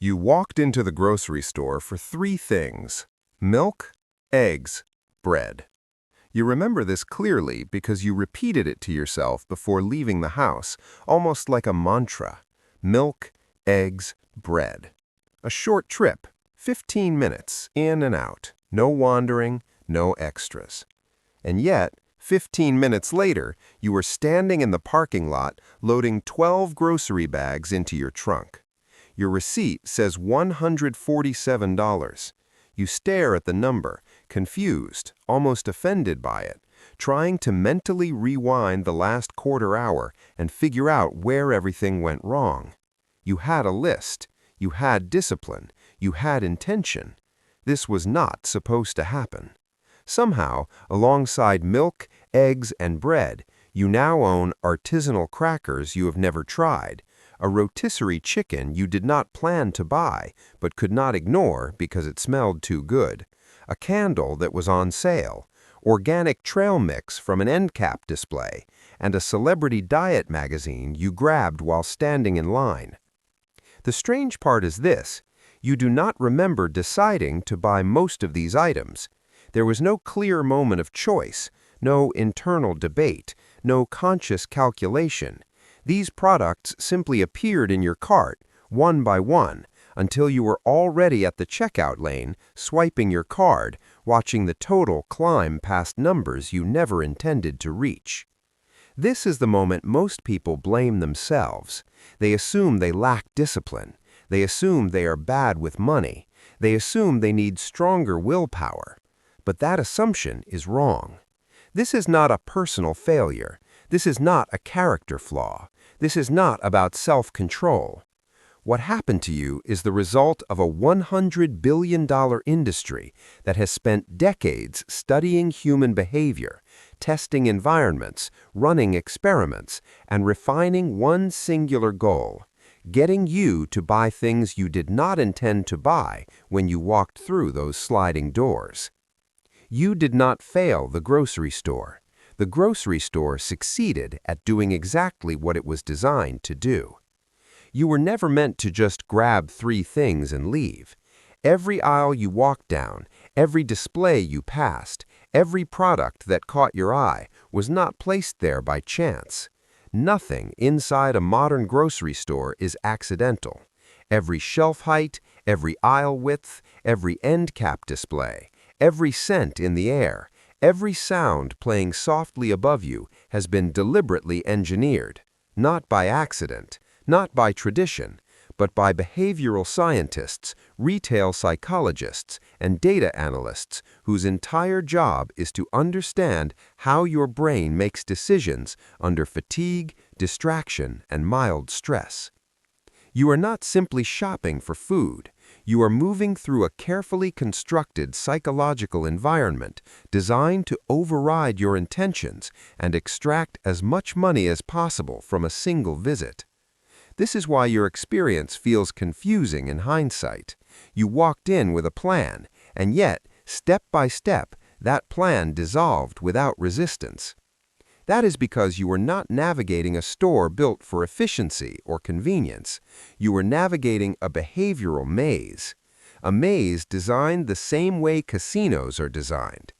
You walked into the grocery store for three things: milk, eggs, bread. You remember this clearly because you repeated it to yourself before leaving the house, almost like a mantra. Milk, eggs, bread. A short trip, 15 minutes, in and out. No wandering, no extras. And yet, 15 minutes later, you were standing in the parking lot loading 12 grocery bags into your trunk. Your receipt says $147. You stare at the number, confused, almost offended by it, trying to mentally rewind the last quarter hour and figure out where everything went wrong. You had a list. You had discipline. You had intention. This was not supposed to happen. Somehow, alongside milk, eggs, and bread, you now own artisanal crackers you have never tried, a rotisserie chicken you did not plan to buy but could not ignore because it smelled too good, a candle that was on sale, organic trail mix from an end cap display, and a celebrity diet magazine you grabbed while standing in line. The strange part is this: you do not remember deciding to buy most of these items. There was no clear moment of choice, no internal debate, no conscious calculation. These products simply appeared in your cart, one by one, until you were already at the checkout lane, swiping your card, watching the total climb past numbers you never intended to reach. This is the moment most people blame themselves. They assume they lack discipline. They assume they are bad with money. They assume they need stronger willpower. But that assumption is wrong. This is not a personal failure. This is not a character flaw. This is not about self-control. What happened to you is the result of a $100 billion industry that has spent decades studying human behavior, testing environments, running experiments, and refining one singular goal: getting you to buy things you did not intend to buy when you walked through those sliding doors. You did not fail the grocery store. The grocery store succeeded at doing exactly what it was designed to do. You were never meant to just grab three things and leave. Every aisle you walked down, every display you passed, every product that caught your eye was not placed there by chance. Nothing inside a modern grocery store is accidental. Every shelf height, every aisle width, every end cap display, every scent in the air, every sound playing softly above you has been deliberately engineered, not by accident, not by tradition, but by behavioral scientists, retail psychologists, and data analysts whose entire job is to understand how your brain makes decisions under fatigue, distraction, and mild stress. You are not simply shopping for food. You are moving through a carefully constructed psychological environment designed to override your intentions and extract as much money as possible from a single visit. This is why your experience feels confusing in hindsight. You walked in with a plan, and yet, step by step, that plan dissolved without resistance. That is because you were not navigating a store built for efficiency or convenience. You were navigating a behavioral maze. A maze designed the same way casinos are designed.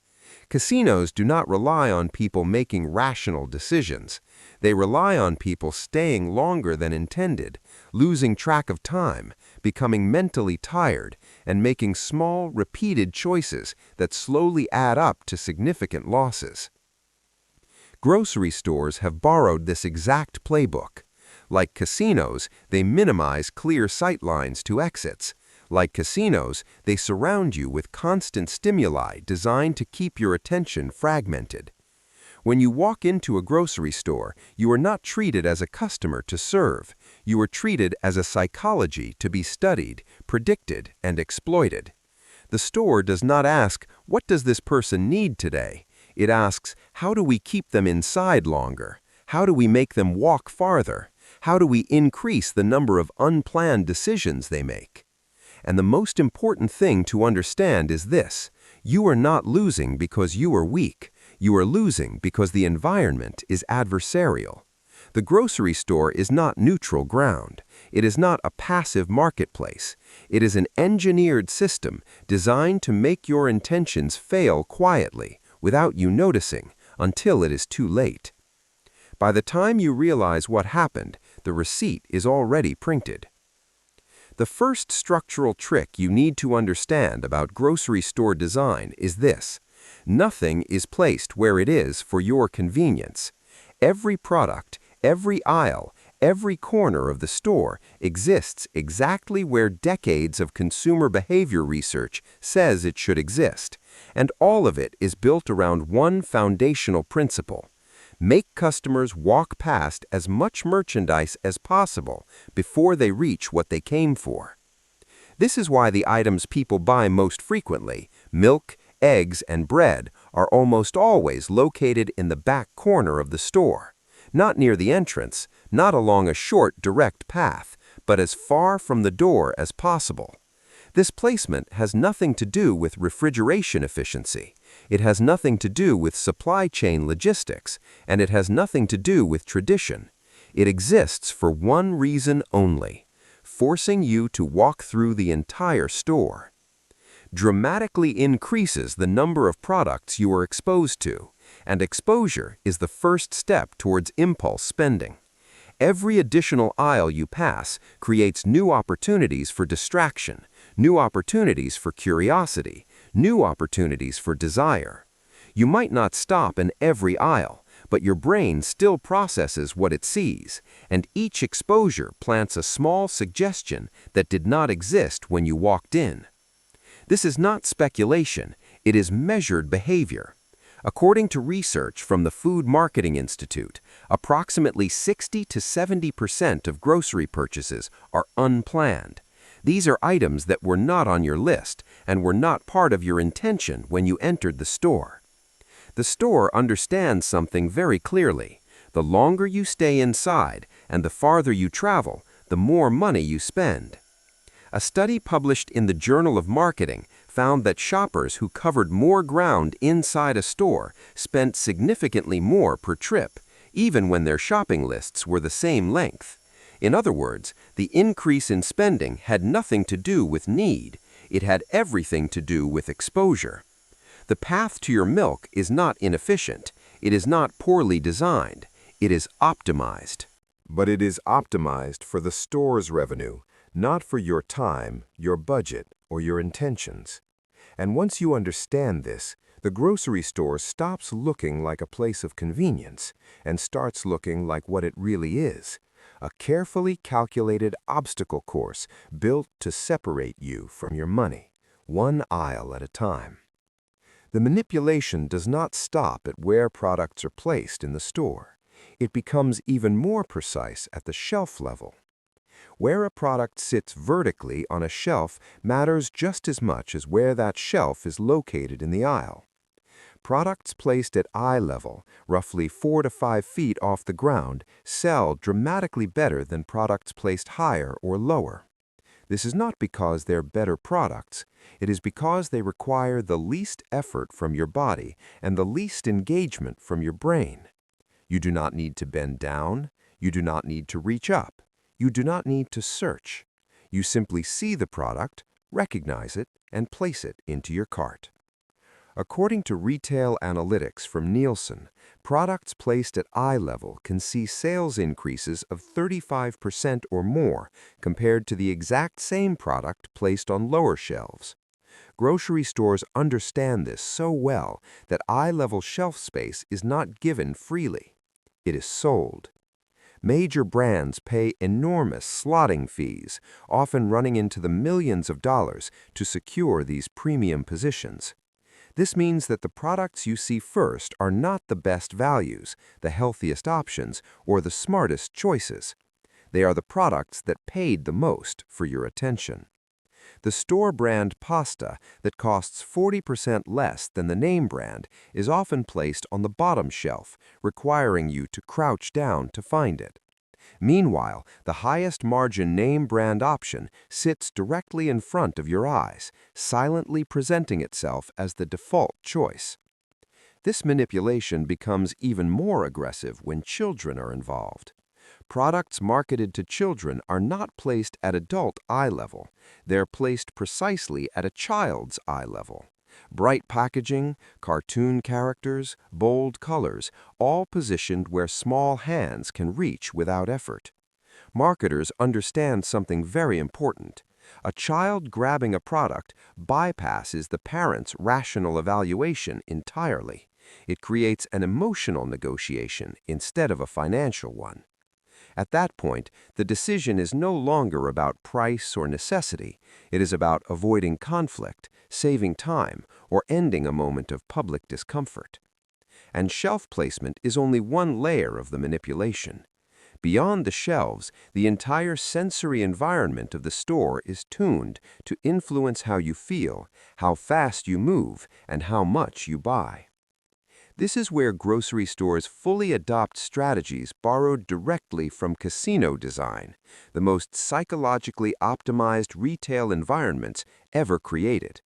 Casinos do not rely on people making rational decisions. They rely on people staying longer than intended, losing track of time, becoming mentally tired, and making small, repeated choices that slowly add up to significant losses. Grocery stores have borrowed this exact playbook. Like casinos, they minimize clear sight lines to exits. Like casinos, they surround you with constant stimuli designed to keep your attention fragmented. When you walk into a grocery store, you are not treated as a customer to serve. You are treated as a psychology to be studied, predicted, and exploited. The store does not ask, "What does this person need today?" It asks, "How do we keep them inside longer? How do we make them walk farther? How do we increase the number of unplanned decisions they make?" And the most important thing to understand is this: you are not losing because you are weak. You are losing because the environment is adversarial. The grocery store is not neutral ground. It is not a passive marketplace. It is an engineered system designed to make your intentions fail quietly, without you noticing, until it is too late. By the time you realize what happened, the receipt is already printed. The first structural trick you need to understand about grocery store design is this: nothing is placed where it is for your convenience. Every product, every aisle, every corner of the store exists exactly where decades of consumer behavior research says it should exist, and all of it is built around one foundational principle: make customers walk past as much merchandise as possible before they reach what they came for. This is why the items people buy most frequently, milk, eggs, and bread, are almost always located in the back corner of the store. Not near the entrance, not along a short, direct path, but as far from the door as possible. This placement has nothing to do with refrigeration efficiency. It has nothing to do with supply chain logistics, and it has nothing to do with tradition. It exists for one reason only: forcing you to walk through the entire store. Dramatically increases the number of products you are exposed to, and exposure is the first step towards impulse spending. Every additional aisle you pass creates new opportunities for distraction, new opportunities for curiosity, new opportunities for desire. You might not stop in every aisle, but your brain still processes what it sees, and each exposure plants a small suggestion that did not exist when you walked in. This is not speculation, it is measured behavior. According to research from the Food Marketing Institute, approximately 60 to 70% of grocery purchases are unplanned. These are items that were not on your list and were not part of your intention when you entered the store. The store understands something very clearly: the longer you stay inside and the farther you travel, the more money you spend. A study published in the Journal of Marketing found that shoppers who covered more ground inside a store spent significantly more per trip, even when their shopping lists were the same length. In other words, the increase in spending had nothing to do with need. It had everything to do with exposure. The path to your milk is not inefficient. It is not poorly designed. It is optimized. But it is optimized for the store's revenue, not for your time, your budget, or your intentions. And once you understand this, the grocery store stops looking like a place of convenience and starts looking like what it really is: a carefully calculated obstacle course built to separate you from your money, one aisle at a time. The manipulation does not stop at where products are placed in the store. It becomes even more precise at the shelf level. Where a product sits vertically on a shelf matters just as much as where that shelf is located in the aisle. Products placed at eye level, roughly 4 to 5 feet off the ground, sell dramatically better than products placed higher or lower. This is not because they're better products. It is because they require the least effort from your body and the least engagement from your brain. You do not need to bend down. You do not need to reach up. You do not need to search. You simply see the product, recognize it, and place it into your cart. According to retail analytics from Nielsen, products placed at eye level can see sales increases of 35% or more compared to the exact same product placed on lower shelves. Grocery stores understand this so well that eye-level shelf space is not given freely. It is sold. Major brands pay enormous slotting fees, often running into the millions of dollars, to secure these premium positions. This means that the products you see first are not the best values, the healthiest options, or the smartest choices. They are the products that paid the most for your attention. The store brand pasta that costs 40% less than the name brand is often placed on the bottom shelf, requiring you to crouch down to find it. Meanwhile, the highest margin name brand option sits directly in front of your eyes, silently presenting itself as the default choice. This manipulation becomes even more aggressive when children are involved. Products marketed to children are not placed at adult eye level. They're placed precisely at a child's eye level. Bright packaging, cartoon characters, bold colors, all positioned where small hands can reach without effort. Marketers understand something very important. A child grabbing a product bypasses the parent's rational evaluation entirely. It creates an emotional negotiation instead of a financial one. At that point, the decision is no longer about price or necessity. It is about avoiding conflict, saving time, or ending a moment of public discomfort. And shelf placement is only one layer of the manipulation. Beyond the shelves, the entire sensory environment of the store is tuned to influence how you feel, how fast you move, and how much you buy. This is where grocery stores fully adopt strategies borrowed directly from casino design, the most psychologically optimized retail environments ever created.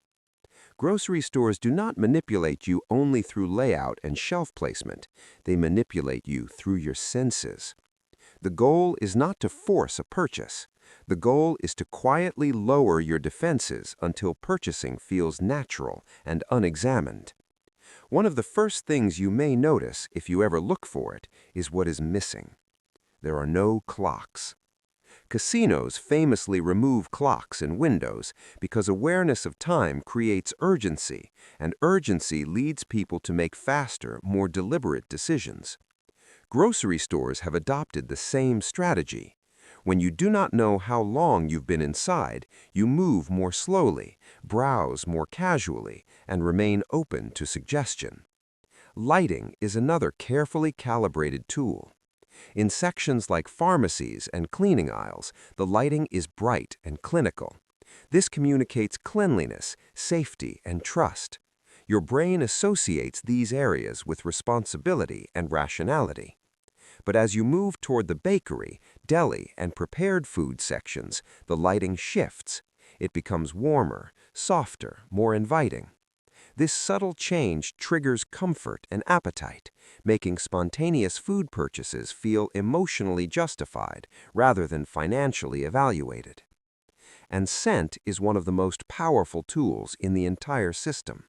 Grocery stores do not manipulate you only through layout and shelf placement. They manipulate you through your senses. The goal is not to force a purchase. The goal is to quietly lower your defenses until purchasing feels natural and unexamined. One of the first things you may notice if you ever look for it is what is missing. There are no clocks. Casinos famously remove clocks in windows because awareness of time creates urgency, and urgency leads people to make faster, more deliberate decisions. Grocery stores have adopted the same strategy. When you do not know how long you've been inside, you move more slowly, browse more casually, and remain open to suggestion. Lighting is another carefully calibrated tool. In sections like pharmacies and cleaning aisles, the lighting is bright and clinical. This communicates cleanliness, safety, and trust. Your brain associates these areas with responsibility and rationality. But as you move toward the bakery, deli, and prepared food sections, the lighting shifts. It becomes warmer, softer, more inviting. This subtle change triggers comfort and appetite, making spontaneous food purchases feel emotionally justified rather than financially evaluated. And scent is one of the most powerful tools in the entire system.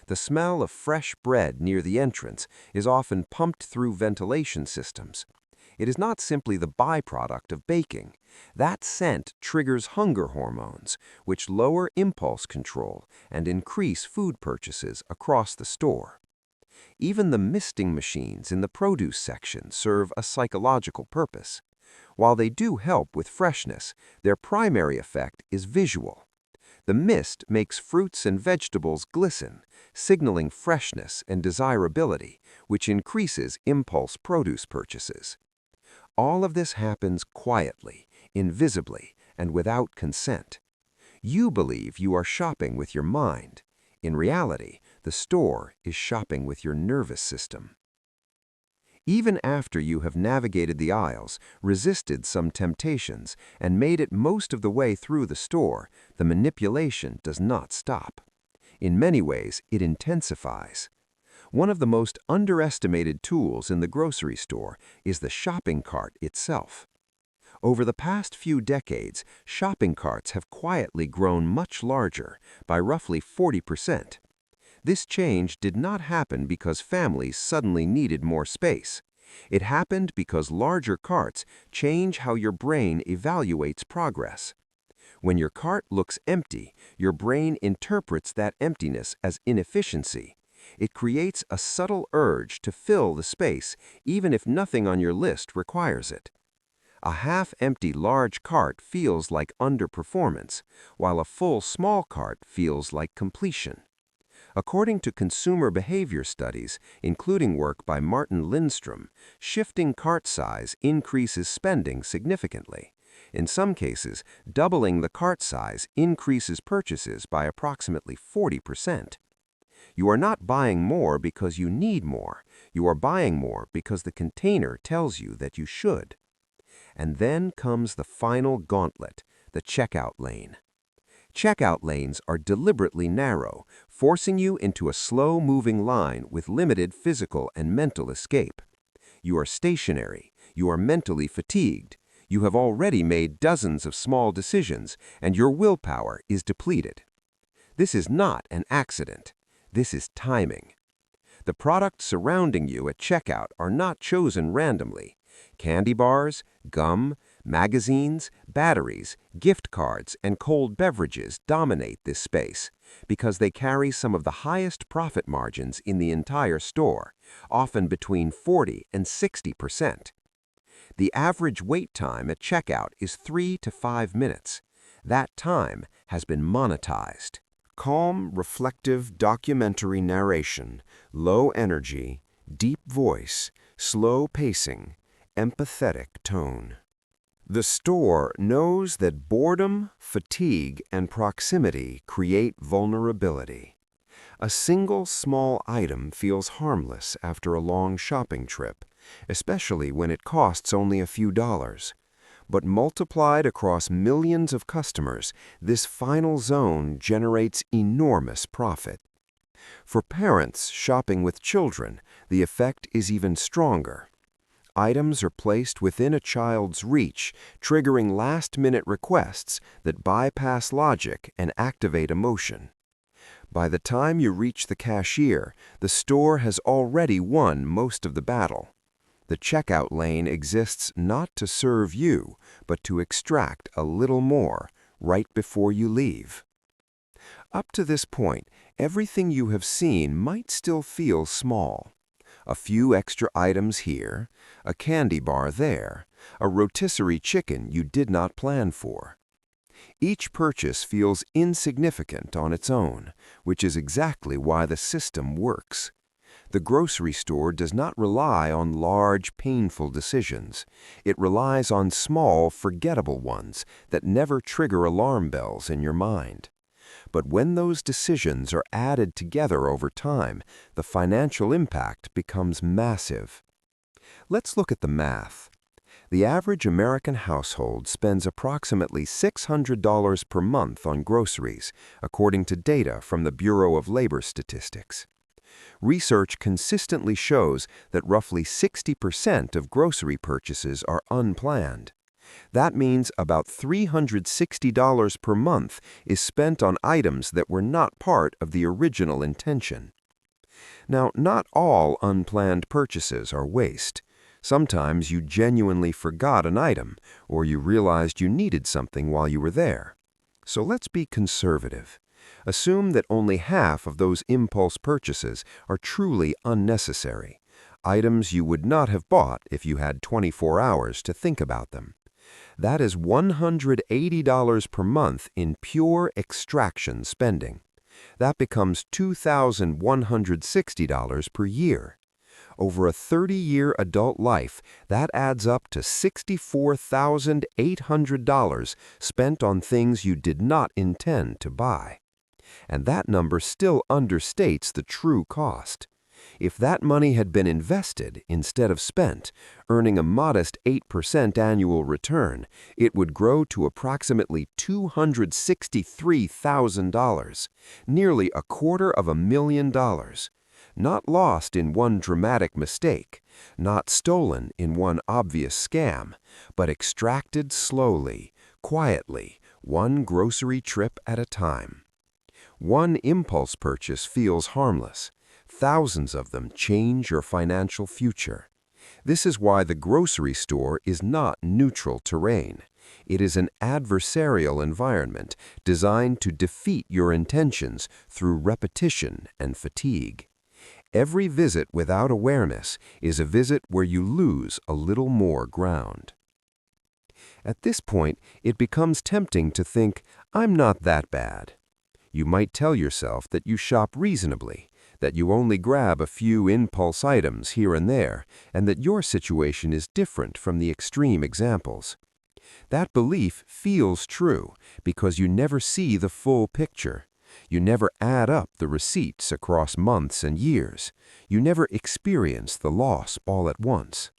The smell of fresh bread near the entrance is often pumped through ventilation systems. It is not simply the byproduct of baking. That scent triggers hunger hormones, which lower impulse control and increase food purchases across the store. Even the misting machines in the produce section serve a psychological purpose. While they do help with freshness, their primary effect is visual. The mist makes fruits and vegetables glisten, signaling freshness and desirability, which increases impulse produce purchases. All of this happens quietly, invisibly, and without consent. You believe you are shopping with your mind. In reality, the store is shopping with your nervous system. Even after you have navigated the aisles, resisted some temptations, and made it most of the way through the store, the manipulation does not stop. In many ways, it intensifies. One of the most underestimated tools in the grocery store is the shopping cart itself. Over the past few decades, shopping carts have quietly grown much larger, by roughly 40%. This change did not happen because families suddenly needed more space. It happened because larger carts change how your brain evaluates progress. When your cart looks empty, your brain interprets that emptiness as inefficiency. It creates a subtle urge to fill the space, even if nothing on your list requires it. A half-empty large cart feels like underperformance, while a full small cart feels like completion. According to consumer behavior studies, including work by Martin Lindstrom, shifting cart size increases spending significantly. In some cases, doubling the cart size increases purchases by approximately 40%. You are not buying more because you need more. You are buying more because the container tells you that you should. And then comes the final gauntlet, the checkout lane. Checkout lanes are deliberately narrow, forcing you into a slow-moving line with limited physical and mental escape. You are stationary, You are mentally fatigued. You have already made dozens of small decisions, and your willpower is depleted. This is not an accident. This is timing. The products surrounding you at checkout are not chosen randomly. Candy bars, gum, magazines, batteries, gift cards, and cold beverages dominate this space because they carry some of the highest profit margins in the entire store, often between 40 and 60%. The average wait time at checkout is 3 to 5 minutes. That time has been monetized. Calm, reflective documentary narration, low energy, deep voice, slow pacing, empathetic tone. The store knows that boredom, fatigue, and proximity create vulnerability. A single small item feels harmless after a long shopping trip, especially when it costs only a few dollars. But multiplied across millions of customers, this final zone generates enormous profit. For parents shopping with children, the effect is even stronger. Items are placed within a child's reach, triggering last-minute requests that bypass logic and activate emotion. By the time you reach the cashier, the store has already won most of the battle. The checkout lane exists not to serve you, but to extract a little more right before you leave. Up to this point, everything you have seen might still feel small. A few extra items here, a candy bar there, a rotisserie chicken you did not plan for. Each purchase feels insignificant on its own, which is exactly why the system works. The grocery store does not rely on large, painful decisions. It relies on small, forgettable ones that never trigger alarm bells in your mind. But when those decisions are added together over time, the financial impact becomes massive. Let's look at the math. The average American household spends approximately $600 per month on groceries, according to data from the Bureau of Labor Statistics. Research consistently shows that roughly 60% of grocery purchases are unplanned. That means about $360 per month is spent on items that were not part of the original intention. Now, not all unplanned purchases are waste. Sometimes you genuinely forgot an item, or you realized you needed something while you were there. So let's be conservative. Assume that only half of those impulse purchases are truly unnecessary, items you would not have bought if you had 24 hours to think about them. That is $180 per month in pure extraction spending. That becomes $2,160 per year. Over a 30-year adult life, that adds up to $64,800 spent on things you did not intend to buy. And that number still understates the true cost. If that money had been invested instead of spent, earning a modest 8% annual return, it would grow to approximately $263,000, nearly $250,000. Not lost in one dramatic mistake, not stolen in one obvious scam, but extracted slowly, quietly, one grocery trip at a time. One impulse purchase feels harmless. Thousands of them change your financial future. This is why the grocery store is not neutral terrain. It is an adversarial environment designed to defeat your intentions through repetition and fatigue. Every visit without awareness is a visit where you lose a little more ground. At this point, it becomes tempting to think, I'm not that bad. You might tell yourself that you shop reasonably, that you only grab a few impulse items here and there, and that your situation is different from the extreme examples. That belief feels true because you never see the full picture. You never add up the receipts across months and years. You never experience the loss all at once.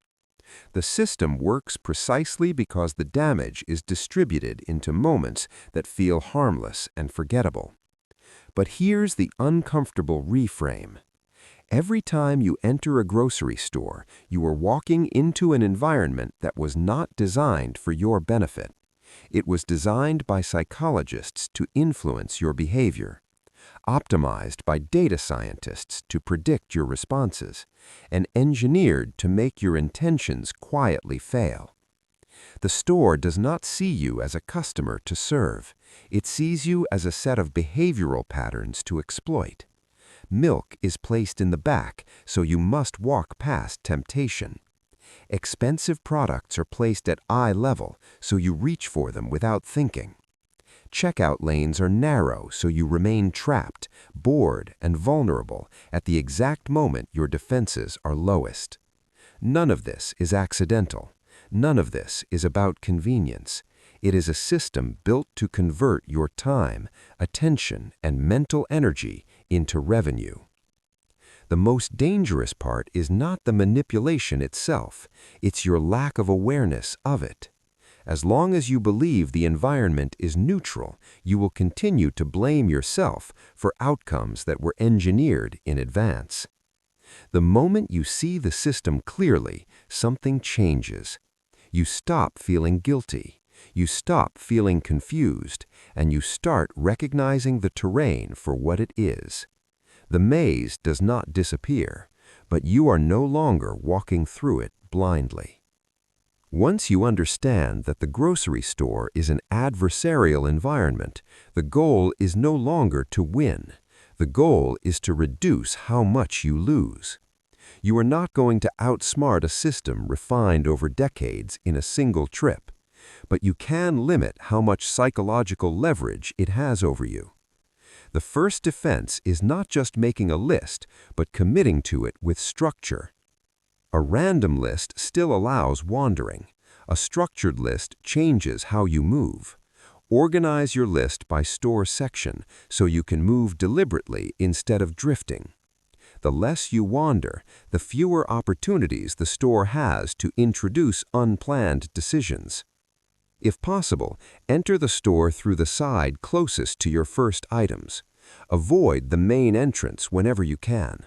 The system works precisely because the damage is distributed into moments that feel harmless and forgettable. But here's the uncomfortable reframe. Every time you enter a grocery store, you are walking into an environment that was not designed for your benefit. It was designed by psychologists to influence your behavior, optimized by data scientists to predict your responses, and engineered to make your intentions quietly fail. The store does not see you as a customer to serve. It sees you as a set of behavioral patterns to exploit. Milk is placed in the back, so you must walk past temptation. Expensive products are placed at eye level, so you reach for them without thinking. Checkout lanes are narrow, so you remain trapped, bored, and vulnerable at the exact moment your defenses are lowest. None of this is accidental. None of this is about convenience. It is a system built to convert your time, attention, and mental energy into revenue. The most dangerous part is not the manipulation itself, it's your lack of awareness of it. As long as you believe the environment is neutral, you will continue to blame yourself for outcomes that were engineered in advance. The moment you see the system clearly, something changes. You stop feeling guilty. You stop feeling confused, and you start recognizing the terrain for what it is. The maze does not disappear, but you are no longer walking through it blindly. Once you understand that the grocery store is an adversarial environment, the goal is no longer to win. The goal is to reduce how much you lose. You are not going to outsmart a system refined over decades in a single trip, but you can limit how much psychological leverage it has over you. The first defense is not just making a list, but committing to it with structure. A random list still allows wandering. A structured list changes how you move. Organize your list by store section so you can move deliberately instead of drifting. The less you wander, the fewer opportunities the store has to introduce unplanned decisions. If possible, enter the store through the side closest to your first items. Avoid the main entrance whenever you can.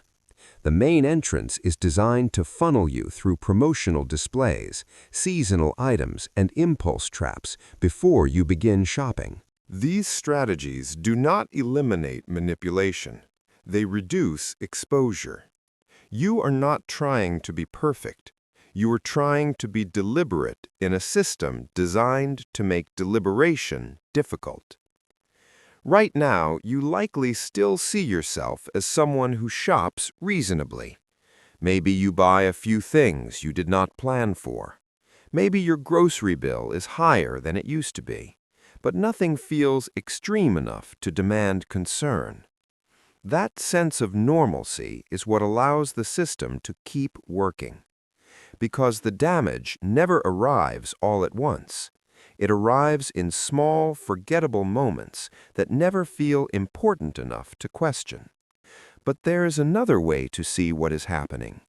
The main entrance is designed to funnel you through promotional displays, seasonal items, and impulse traps before you begin shopping. These strategies do not eliminate manipulation. They reduce exposure. You are not trying to be perfect. You are trying to be deliberate in a system designed to make deliberation difficult. Right now, you likely still see yourself as someone who shops reasonably. Maybe you buy a few things you did not plan for. Maybe your grocery bill is higher than it used to be, but nothing feels extreme enough to demand concern. That sense of normalcy is what allows the system to keep working. Because the damage never arrives all at once. It arrives in small, forgettable moments that never feel important enough to question. But there is another way to see what is happening.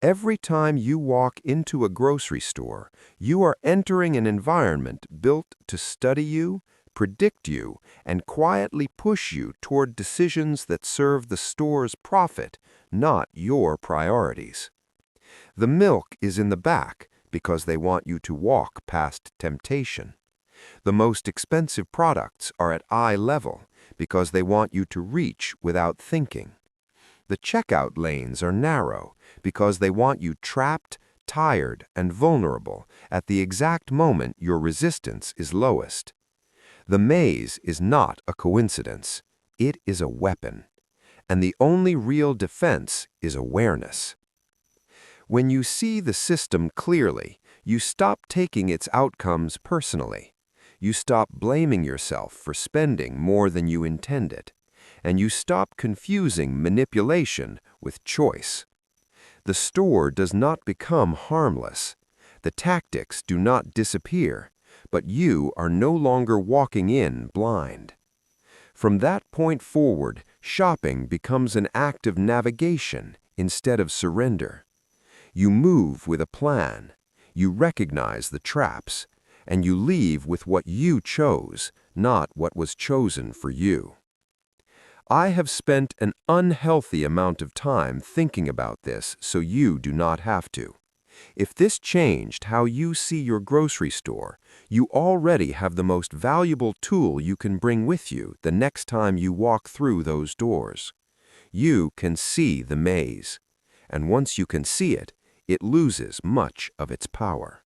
Every time you walk into a grocery store, you are entering an environment built to study you, predict you, and quietly push you toward decisions that serve the store's profit, not your priorities. The milk is in the back because they want you to walk past temptation. The most expensive products are at eye level because they want you to reach without thinking. The checkout lanes are narrow because they want you trapped, tired, and vulnerable at the exact moment your resistance is lowest. The maze is not a coincidence. It is a weapon. And the only real defense is awareness. When you see the system clearly, you stop taking its outcomes personally. You stop blaming yourself for spending more than you intended. And you stop confusing manipulation with choice. The store does not become harmless. The tactics do not disappear, but you are no longer walking in blind. From that point forward, shopping becomes an act of navigation instead of surrender. You move with a plan, you recognize the traps, and you leave with what you chose, not what was chosen for you. I have spent an unhealthy amount of time thinking about this so you do not have to. If this changed how you see your grocery store, you already have the most valuable tool you can bring with you the next time you walk through those doors. You can see the maze, and once you can see it, it loses much of its power.